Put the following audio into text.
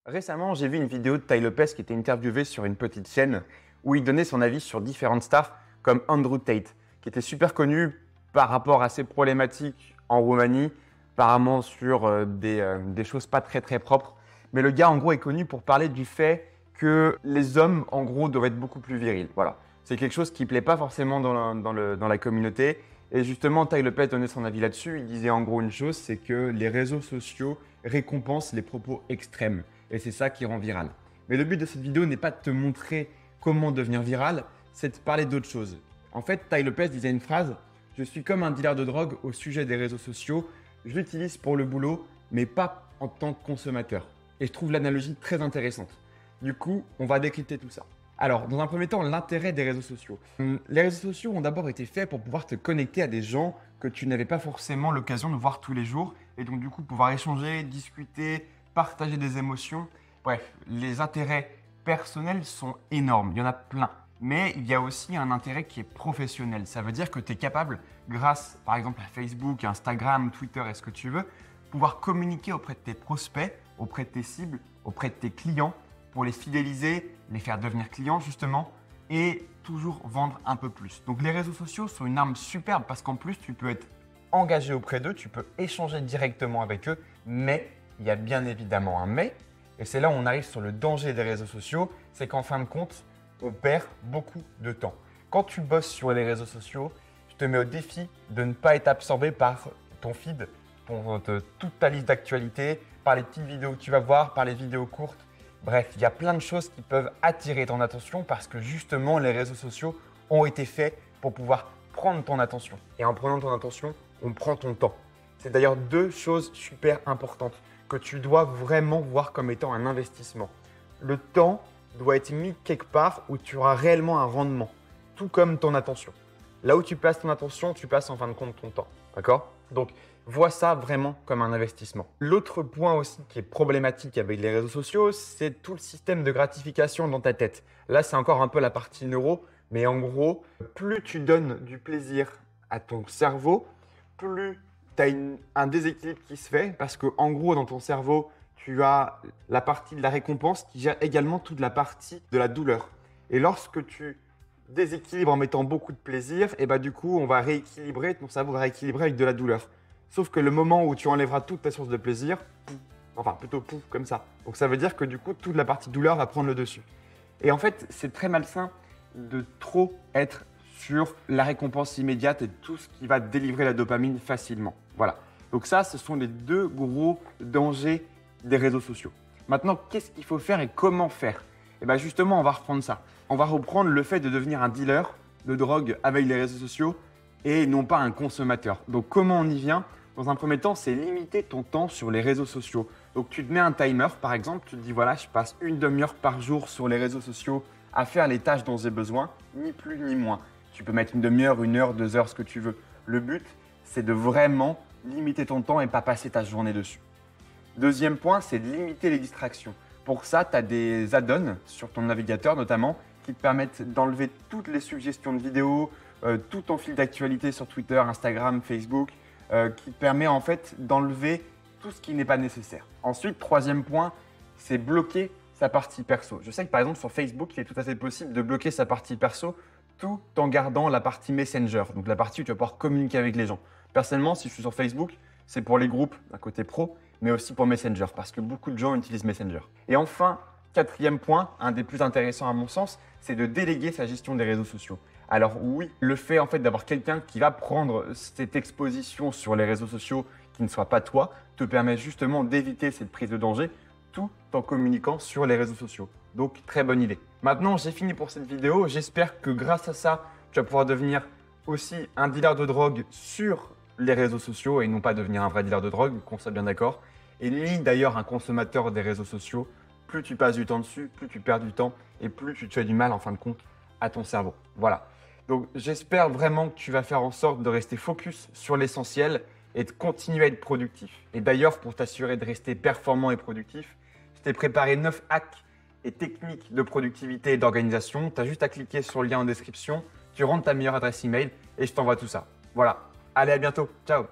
Récemment, j'ai vu une vidéo de Tai Lopez qui était interviewé sur une petite chaîne où il donnait son avis sur différentes stars comme Andrew Tate, qui était super connu par rapport à ses problématiques en Roumanie, apparemment sur des choses pas très propres. Mais le gars, en gros, est connu pour parler du fait que les hommes, en gros, doivent être beaucoup plus virils. Voilà. C'est quelque chose qui ne plaît pas forcément dans la communauté. Et justement, Tai Lopez donnait son avis là-dessus. Il disait en gros une chose, c'est que les réseaux sociaux récompensent les propos extrêmes. Et c'est ça qui rend viral. Mais le but de cette vidéo n'est pas de te montrer comment devenir viral, c'est de parler d'autre chose. En fait, Tai Lopez disait une phrase: « Je suis comme un dealer de drogue au sujet des réseaux sociaux. Je l'utilise pour le boulot, mais pas en tant que consommateur. » Et je trouve l'analogie très intéressante. Du coup, on va décrypter tout ça. Alors, dans un premier temps, l'intérêt des réseaux sociaux. Les réseaux sociaux ont d'abord été faits pour pouvoir te connecter à des gens que tu n'avais pas forcément l'occasion de voir tous les jours. Et donc, du coup, pouvoir échanger, discuter, partager des émotions. Bref, les intérêts personnels sont énormes. Il y en a plein. Mais il y a aussi un intérêt qui est professionnel. Ça veut dire que tu es capable, grâce par exemple à Facebook, Instagram, Twitter et ce que tu veux, pouvoir communiquer auprès de tes prospects, auprès de tes cibles, auprès de tes clients, pour les fidéliser, les faire devenir clients justement, et toujours vendre un peu plus. Donc les réseaux sociaux sont une arme superbe parce qu'en plus tu peux être engagé auprès d'eux, tu peux échanger directement avec eux, mais il y a bien évidemment un mais, et c'est là où on arrive sur le danger des réseaux sociaux, c'est qu'en fin de compte, on perd beaucoup de temps. Quand tu bosses sur les réseaux sociaux, je te mets au défi de ne pas être absorbé par ton feed, toute ta liste d'actualités, par les petites vidéos que tu vas voir, par les vidéos courtes. Bref, il y a plein de choses qui peuvent attirer ton attention parce que justement, les réseaux sociaux ont été faits pour pouvoir prendre ton attention. Et en prenant ton attention, on prend ton temps. C'est d'ailleurs deux choses super importantes que tu dois vraiment voir comme étant un investissement. Le temps doit être mis quelque part où tu auras réellement un rendement, tout comme ton attention. Là où tu passes ton attention, tu passes en fin de compte ton temps. D'accord ? Donc, vois ça vraiment comme un investissement. L'autre point aussi qui est problématique avec les réseaux sociaux, c'est tout le système de gratification dans ta tête. Là, c'est encore un peu la partie neuro, mais en gros, plus tu donnes du plaisir à ton cerveau, plus tu as un déséquilibre qui se fait parce qu'en gros, dans ton cerveau, tu as la partie de la récompense qui gère également toute la partie de la douleur. Et lorsque tu déséquilibres en mettant beaucoup de plaisir, et bah du coup, on va rééquilibrer, ton cerveau va rééquilibrer avec de la douleur. Sauf que le moment où tu enlèveras toute ta source de plaisir, pouf, enfin plutôt pouf, comme ça. Donc ça veut dire que du coup, toute la partie douleur va prendre le dessus. Et en fait, c'est très malsain de trop être sur la récompense immédiate et tout ce qui va délivrer la dopamine facilement. Voilà. Donc ça, ce sont les deux gros dangers des réseaux sociaux. Maintenant, qu'est-ce qu'il faut faire et comment faire? Et bien justement, on va reprendre ça. On va reprendre le fait de devenir un dealer de drogue avec les réseaux sociaux et non pas un consommateur. Donc comment on y vient? Dans un premier temps, c'est limiter ton temps sur les réseaux sociaux. Donc tu te mets un timer par exemple, tu te dis voilà, je passe une demi-heure par jour sur les réseaux sociaux à faire les tâches dont j'ai besoin, ni plus ni moins. Tu peux mettre une demi-heure, 1 heure, 2 heures, ce que tu veux. Le but, c'est de vraiment limiter ton temps et pas passer ta journée dessus. Deuxième point, c'est de limiter les distractions. Pour ça, tu as des add-ons sur ton navigateur notamment qui te permettent d'enlever toutes les suggestions de vidéos, tout ton fil d'actualité sur Twitter, Instagram, Facebook, qui te permet en fait d'enlever tout ce qui n'est pas nécessaire. Ensuite, troisième point, c'est bloquer sa partie perso. Je sais que par exemple sur Facebook, il est tout à fait possible de bloquer sa partie perso tout en gardant la partie Messenger, donc la partie où tu vas pouvoir communiquer avec les gens. Personnellement, si je suis sur Facebook, c'est pour les groupes d'un côté pro, mais aussi pour Messenger, parce que beaucoup de gens utilisent Messenger. Et enfin, quatrième point, un des plus intéressants à mon sens, c'est de déléguer sa gestion des réseaux sociaux. Alors oui, le fait en fait d'avoir quelqu'un qui va prendre cette exposition sur les réseaux sociaux qui ne soit pas toi, te permet justement d'éviter cette prise de danger tout en communiquant sur les réseaux sociaux. Donc très bonne idée. Maintenant, j'ai fini pour cette vidéo. J'espère que grâce à ça, tu vas pouvoir devenir aussi un dealer de drogue sur les réseaux sociaux et non pas devenir un vrai dealer de drogue, qu'on soit bien d'accord. Et ni d'ailleurs un consommateur des réseaux sociaux. Plus tu passes du temps dessus, plus tu perds du temps et plus tu te fais du mal en fin de compte à ton cerveau. Voilà. Donc j'espère vraiment que tu vas faire en sorte de rester focus sur l'essentiel et de continuer à être productif. Et d'ailleurs, pour t'assurer de rester performant et productif, je t'ai préparé 9 hacks et techniques de productivité et d'organisation. Tu as juste à cliquer sur le lien en description, tu rentres ta meilleure adresse email et je t'envoie tout ça. Voilà. Allez, à bientôt. Ciao.